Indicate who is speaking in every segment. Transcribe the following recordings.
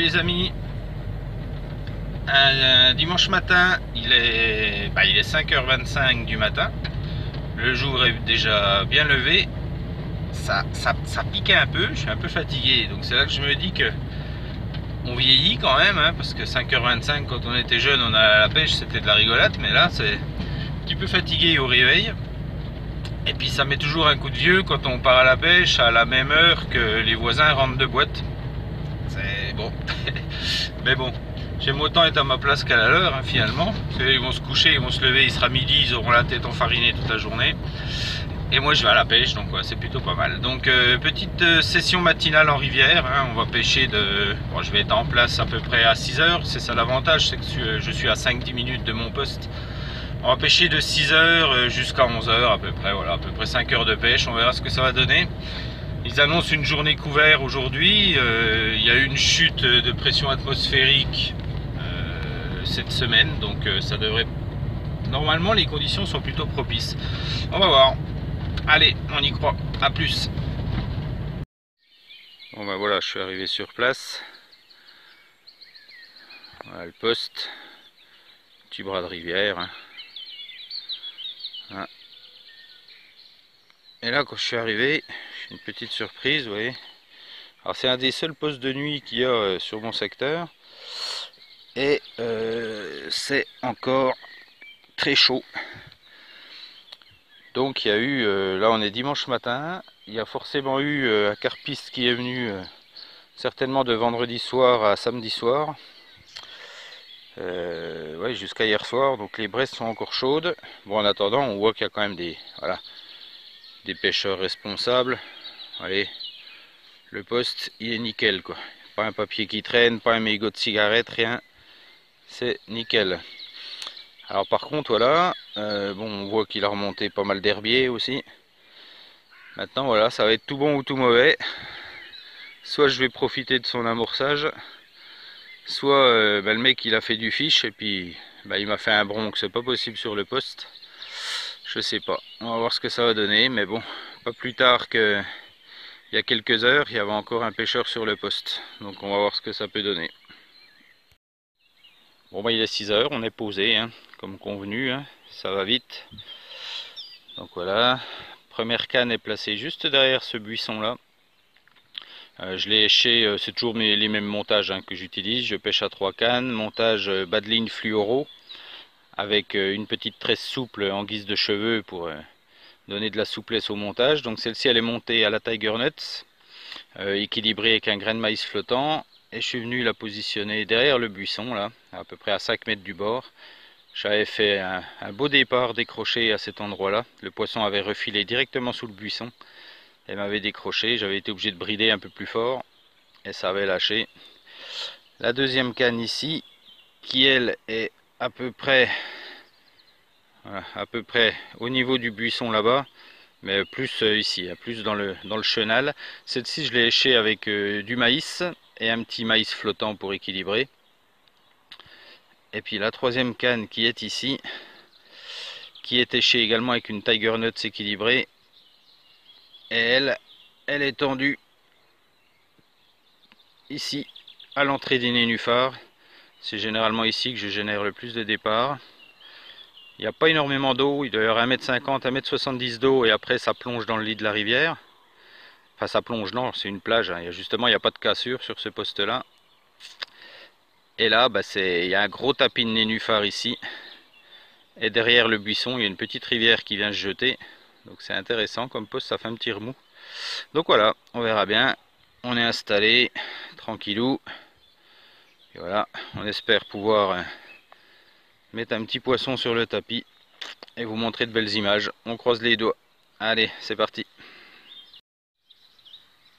Speaker 1: les amis, un dimanche matin, il est 5h25 du matin, le jour est déjà bien levé, ça pique un peu, je suis un peu fatigué, donc c'est là que je me dis que on vieillit quand même, hein, parce que 5h25 quand on était jeune, on allait à la pêche, c'était de la rigolade, mais là c'est un petit peu fatigué au réveil. Et puis ça met toujours un coup de vieux quand on part à la pêche à la même heure que les voisins rentrent de boîte. C'est bon. Mais bon, j'aime autant être à ma place qu'à la leur, hein, finalement. Parce qu'ils vont se coucher, ils vont se lever, il sera midi, ils auront la tête enfarinée toute la journée. Et moi je vais à la pêche, donc ouais, c'est plutôt pas mal. Donc petite session matinale en rivière, hein, on va pêcher de... Bon, je vais être en place à peu près à 6h, c'est ça l'avantage, c'est que je suis à 5-10 minutes de mon poste. On va pêcher de 6h jusqu'à 11h à peu près, voilà, à peu près 5 heures de pêche, on verra ce que ça va donner. Ils annoncent une journée couverte aujourd'hui, il y a eu une chute de pression atmosphérique cette semaine, donc ça devrait... Normalement les conditions sont plutôt propices. On va voir. Allez, on y croit, à plus. Bon ben voilà, je suis arrivé sur place. Voilà le poste, petit bras de rivière. Hein. Et là quand je suis arrivé, j'ai une petite surprise, vous voyez. Alors c'est un des seuls postes de nuit qu'il y a sur mon secteur. Et c'est encore très chaud. Donc il y a eu, là on est dimanche matin, il y a forcément eu un carpiste qui est venu certainement de vendredi soir à samedi soir. Ouais, jusqu'à hier soir, donc les braises sont encore chaudes. Bon, en attendant, on voit qu'il y a quand même des, voilà, des pêcheurs responsables. Allez, le poste il est nickel quoi. Pas un papier qui traîne, pas un mégot de cigarette, rien. C'est nickel. Alors par contre voilà, bon on voit qu'il a remonté pas mal d'herbiers aussi. Maintenant voilà, ça va être tout bon ou tout mauvais. Soit je vais profiter de son amorçage, soit le mec il a fait du fiche et puis il m'a fait un bronc, c'est pas possible sur le poste. Je sais pas, on va voir ce que ça va donner, mais bon, pas plus tard que il y a quelques heures, il y avait encore un pêcheur sur le poste. Donc on va voir ce que ça peut donner. Bon il est 6h, on est posé, hein, comme convenu, hein, ça va vite. Donc voilà, première canne est placée juste derrière ce buisson là. Je l'ai éché, c'est toujours les mêmes montages hein, que j'utilise. Je pêche à 3 cannes, montage bas de ligne fluoro avec une petite tresse souple en guise de cheveux pour donner de la souplesse au montage. Donc celle-ci elle est montée à la Tiger Nuts, équilibrée avec un grain de maïs flottant. Et je suis venu la positionner derrière le buisson là, à peu près à 5 mètres du bord. J'avais fait un beau départ décroché à cet endroit là. Le poisson avait refilé directement sous le buisson. Elle m'avait décroché, j'avais été obligé de brider un peu plus fort et ça avait lâché. La deuxième canne ici, qui elle est à peu près au niveau du buisson là-bas, mais plus ici, plus dans le chenal. Celle-ci je l'ai échée avec du maïs et un petit maïs flottant pour équilibrer. Et puis la troisième canne qui est ici, qui est échée également avec une Tiger Nuts équilibrée. Et elle est tendue ici à l'entrée des nénuphars. C'est généralement ici que je génère le plus de départs. Il n'y a pas énormément d'eau, il doit y avoir 1,50 m, 1,70 m d'eau et après ça plonge dans le lit de la rivière. Enfin ça plonge, non, c'est une plage, hein. Justement il n'y a pas de cassure sur ce poste là. Et là il y a un gros tapis de nénuphars ici. Et derrière le buisson il y a une petite rivière qui vient se jeter. Donc c'est intéressant comme poste, ça fait un petit remous. Donc voilà, on verra bien. On est installé, tranquillou. Et voilà, on espère pouvoir mettre un petit poisson sur le tapis et vous montrer de belles images. On croise les doigts. Allez, c'est parti.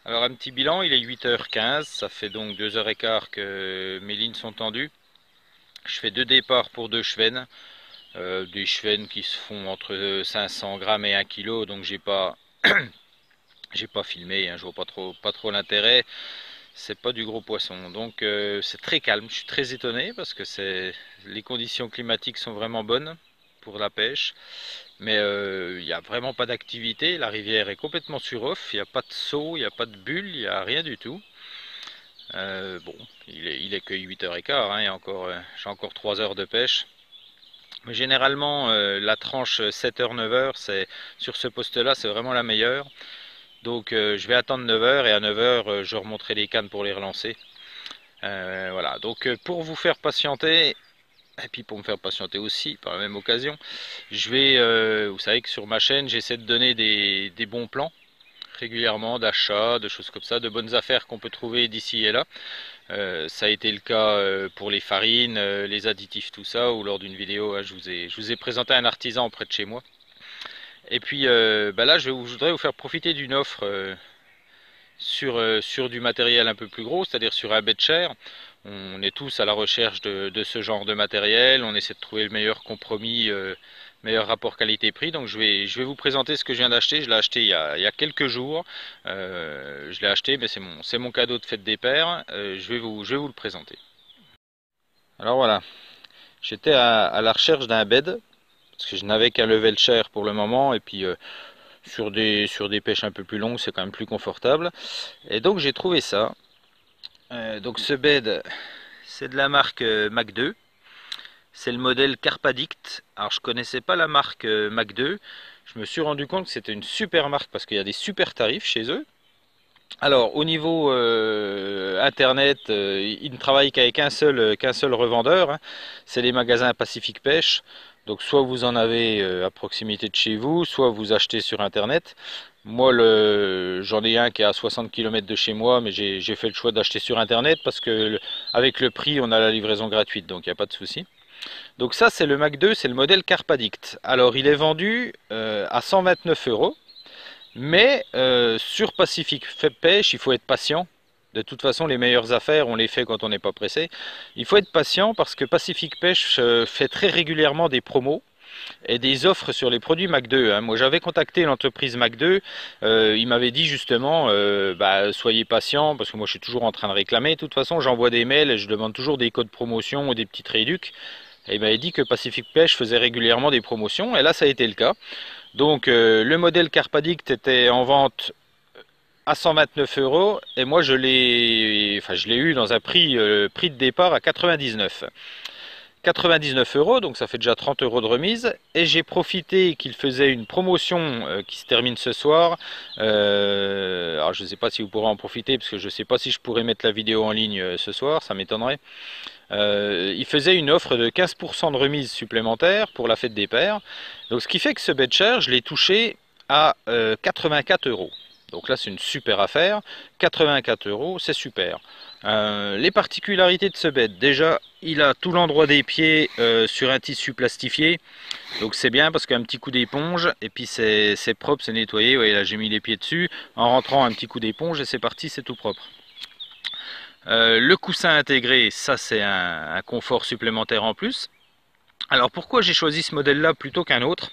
Speaker 1: Alors un petit bilan, il est 8h15, ça fait donc 2h15 que mes lignes sont tendues. Je fais 2 départs pour 2 chevennes. Des chevennes qui se font entre 500 grammes et 1 kg, donc j'ai pas filmé, hein, je vois pas trop l'intérêt. C'est pas du gros poisson, donc c'est très calme. Je suis très étonné parce que les conditions climatiques sont vraiment bonnes pour la pêche, mais il n'y a vraiment pas d'activité. La rivière est complètement sur off, il n'y a pas de seau, il n'y a pas de bulle, il n'y a rien du tout. Bon, il est que 8h15, hein, j'ai encore 3 heures de pêche. Mais généralement, la tranche 7h, 9h, sur ce poste-là, c'est vraiment la meilleure. Donc je vais attendre 9h et à 9h, je remonterai les cannes pour les relancer. Voilà, donc pour vous faire patienter, et puis pour me faire patienter aussi par la même occasion, vous savez que sur ma chaîne, j'essaie de donner des bons plans régulièrement d'achat, de choses comme ça, de bonnes affaires qu'on peut trouver d'ici et là. Ça a été le cas pour les farines, les additifs, tout ça, ou lors d'une vidéo, hein, je vous ai présenté un artisan près de chez moi. Et puis là, je voudrais vous faire profiter d'une offre sur du matériel un peu plus gros, c'est-à-dire sur un Betcher. On est tous à la recherche de ce genre de matériel, on essaie de trouver le meilleur compromis, meilleur rapport qualité-prix. Donc je vais vous présenter ce que je viens d'acheter. Je l'ai acheté il y a quelques jours. Je l'ai acheté, mais c'est mon cadeau de fête des pères. Je vais vous le présenter. Alors voilà, j'étais à la recherche d'un bed, parce que je n'avais qu'un level chair pour le moment, et puis sur des pêches un peu plus longues, c'est quand même plus confortable. Et donc j'ai trouvé ça. Donc ce bed, c'est de la marque Mac 2. C'est le modèle Carpadict. Alors je connaissais pas la marque Mac 2. Je me suis rendu compte que c'était une super marque parce qu'il y a des super tarifs chez eux. Alors au niveau internet, ils ne travaillent qu'avec qu'un seul revendeur, hein. C'est les magasins Pacific Pêche. Donc soit vous en avez à proximité de chez vous, soit vous achetez sur internet. Moi j'en ai un qui est à 60 km de chez moi, mais j'ai fait le choix d'acheter sur internet parce que avec le prix on a la livraison gratuite, donc il n'y a pas de souci. Donc ça c'est le Mac 2, c'est le modèle Carpadict. Alors il est vendu à 129 €. Mais sur Pacific Pêche, il faut être patient. De toute façon, les meilleures affaires, on les fait quand on n'est pas pressé. Il faut être patient parce que Pacific Pêche fait très régulièrement des promos et des offres sur les produits Mac 2. Hein. Moi, j'avais contacté l'entreprise Mac 2. Il m'avait dit justement, soyez patient parce que moi, je suis toujours en train de réclamer. De toute façon, j'envoie des mails et je demande toujours des codes promotion ou des petites réducs. Et il m'avait dit que Pacific Pêche faisait régulièrement des promotions. Et là, ça a été le cas. Donc le modèle Carpadict était en vente à 129 € et moi je l'ai eu dans un prix de départ à 99. 99 €, donc ça fait déjà 30 € de remise. Et j'ai profité qu'il faisait une promotion qui se termine ce soir. Alors je ne sais pas si vous pourrez en profiter parce que je ne sais pas si je pourrais mettre la vidéo en ligne ce soir, ça m'étonnerait. Il faisait une offre de 15% de remise supplémentaire pour la fête des pères. Donc ce qui fait que ce Betcher, je l'ai touché à 84 €. Donc là c'est une super affaire. 84 €, c'est super. Les particularités de ce bed, déjà il a tout l'endroit des pieds sur un tissu plastifié. Donc c'est bien parce qu'un petit coup d'éponge et puis c'est propre, c'est nettoyé. Vous voyez là j'ai mis les pieds dessus. En rentrant un petit coup d'éponge et c'est parti, c'est tout propre. Le coussin intégré, ça c'est un confort supplémentaire en plus. Alors pourquoi j'ai choisi ce modèle là plutôt qu'un autre?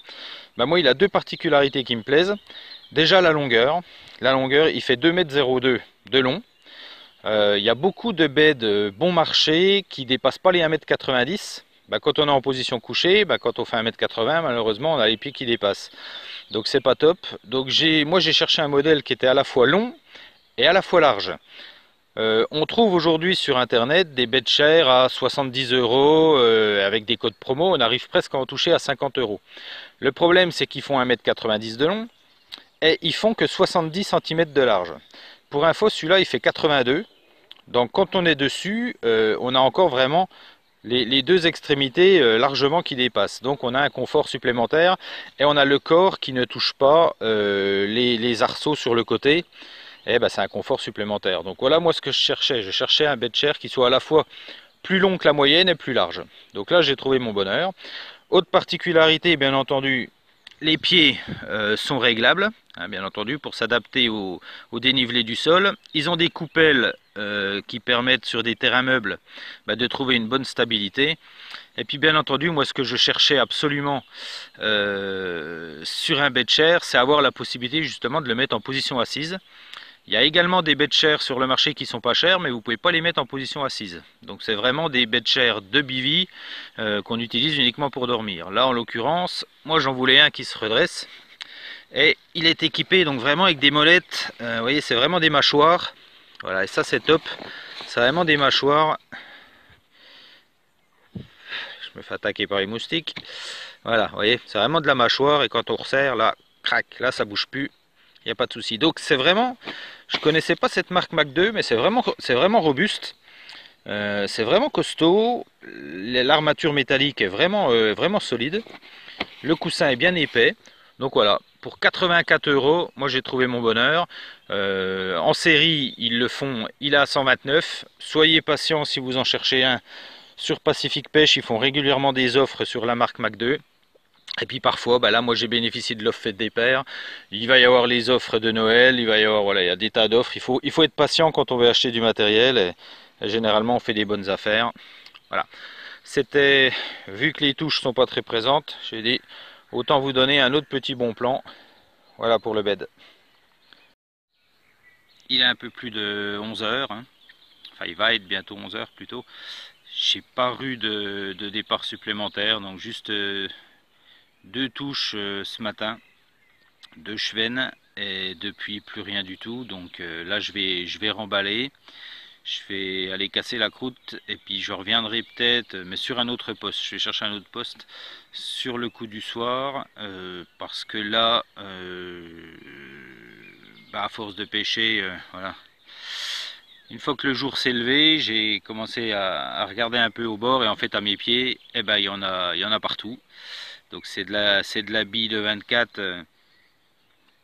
Speaker 1: Moi il a deux particularités qui me plaisent. Déjà la longueur. La longueur, il fait 2,02 m de long. Il y a beaucoup de beds bon marché qui ne dépassent pas les 1,90 m. Quand on est en position couchée, quand on fait 1,80 m, malheureusement on a les pieds qui dépassent. Donc c'est pas top. Donc moi j'ai cherché un modèle qui était à la fois long et à la fois large. On trouve aujourd'hui sur internet des Betcher à 70 € avec des codes promo, on arrive presque à en toucher à 50 €. Le problème c'est qu'ils font 1,90 m de long et ils font que 70 cm de large. Pour info, celui-là il fait 82, donc quand on est dessus, on a encore vraiment les deux extrémités largement qui dépassent. Donc on a un confort supplémentaire et on a le corps qui ne touche pas les arceaux sur le côté. C'est un confort supplémentaire. Donc voilà moi ce que je cherchais un Betcher qui soit à la fois plus long que la moyenne et plus large. Donc là j'ai trouvé mon bonheur. Autre particularité, bien entendu, les pieds sont réglables, hein, bien entendu, pour s'adapter au dénivelé du sol. Ils ont des coupelles qui permettent sur des terrains meubles de trouver une bonne stabilité. Et puis bien entendu, moi ce que je cherchais absolument sur un Betcher, c'est avoir la possibilité justement de le mettre en position assise. Il y a également des Betcher sur le marché qui sont pas chers, mais vous ne pouvez pas les mettre en position assise. Donc c'est vraiment des Betcher de bivy qu'on utilise uniquement pour dormir. Là en l'occurrence, moi j'en voulais un qui se redresse. Et il est équipé donc vraiment avec des molettes. Vous voyez, c'est vraiment des mâchoires. Voilà, et ça c'est top. C'est vraiment des mâchoires. Je me fais attaquer par les moustiques. Voilà, vous voyez, c'est vraiment de la mâchoire et quand on resserre, là, crac, là ça bouge plus. Il n'y a pas de souci. Donc c'est vraiment, je connaissais pas cette marque Mac 2, mais c'est vraiment robuste. C'est vraiment costaud. L'armature métallique est vraiment solide. Le coussin est bien épais. Donc voilà, pour 84 €, moi j'ai trouvé mon bonheur. En série, ils le font, il est à 129. Soyez patient si vous en cherchez un. Sur Pacific Pêche, ils font régulièrement des offres sur la marque Mac 2. Et puis parfois, bah là, moi j'ai bénéficié de l'offre Fête des Pères. Il va y avoir les offres de Noël, il va y avoir, voilà, il y a des tas d'offres. Il faut être patient quand on veut acheter du matériel. Et généralement, on fait des bonnes affaires. Voilà. C'était, vu que les touches sont pas très présentes, j'ai dit, autant vous donner un autre petit bon plan. Voilà pour le bed. Il est un peu plus de 11 heures. Hein. Enfin, il va être bientôt 11 heures plutôt. J'ai pas eu de départ supplémentaire, donc juste 2 touches ce matin, 2 chevennes et depuis plus rien du tout. Donc là je vais remballer, je vais aller casser la croûte et puis je reviendrai peut-être, mais sur un autre poste. Je vais chercher un autre poste sur le coup du soir parce que là, bah, à force de pêcher, voilà. Une fois que le jour s'est levé, j'ai commencé à regarder un peu au bord et en fait à mes pieds, eh ben, il y en a partout. Donc c'est de la bille de 24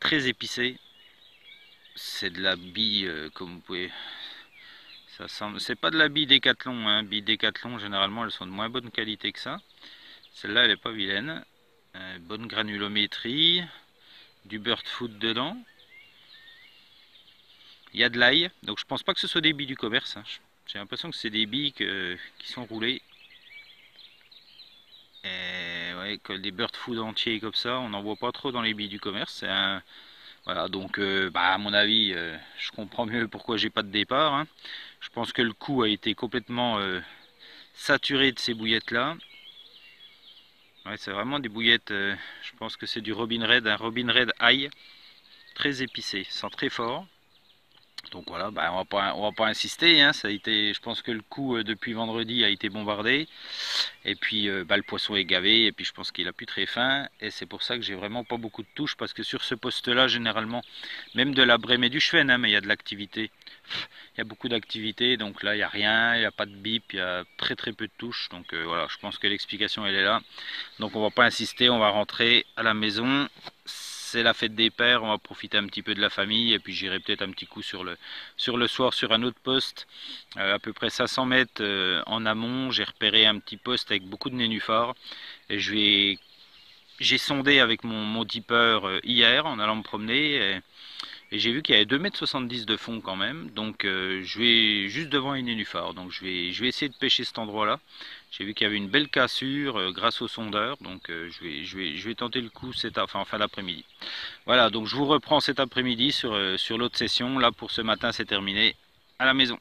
Speaker 1: très épicée. C'est de la bille comme vous pouvez. Ça semble. C'est pas de la bille Décathlon, hein. Bille Décathlon généralement elles sont de moins bonne qualité que ça. Celle-là elle est pas vilaine. Bonne granulométrie, du bird food dedans. Il y a de l'ail, donc je pense pas que ce soit des billes du commerce. Hein. J'ai l'impression que c'est des billes qui sont roulées. Et ouais, des bird food entiers comme ça, on n'en voit pas trop dans les billes du commerce. Voilà, donc bah, à mon avis, je comprends mieux pourquoi j'ai pas de départ. Hein. Je pense que le coup a été complètement saturé de ces bouillettes là. Ouais, c'est vraiment des bouillettes, je pense que c'est du Robin Red, un Robin Red ail, très épicé, sent très fort. Donc voilà, bah, on va pas insister, hein. Ça a été, je pense que le coup depuis vendredi a été bombardé. Et puis bah, le poisson est gavé et puis je pense qu'il a plus très faim. Et c'est pour ça que j'ai vraiment pas beaucoup de touches parce que sur ce poste là généralement, même de la brème et du chevenne, hein, mais il y a de l'activité. Il y a beaucoup d'activité, donc là il n'y a rien, il n'y a pas de bip, il y a très peu de touches. Donc voilà, je pense que l'explication elle est là. Donc on va pas insister, on va rentrer à la maison. C'est la fête des pères, on va profiter un petit peu de la famille et puis j'irai peut-être un petit coup sur le soir sur un autre poste, à peu près 500 mètres en amont. J'ai repéré un petit poste avec beaucoup de nénuphars et j'ai sondé avec mon tipeur hier en allant me promener et j'ai vu qu'il y avait 2,70 m de fond quand même, donc je vais juste devant une nénuphar, donc je vais essayer de pêcher cet endroit là. J'ai vu qu'il y avait une belle cassure grâce au sondeur, donc je vais tenter le coup en fin d'après-midi. Voilà, donc je vous reprends cet après-midi sur l'autre session. Là pour ce matin c'est terminé à la maison.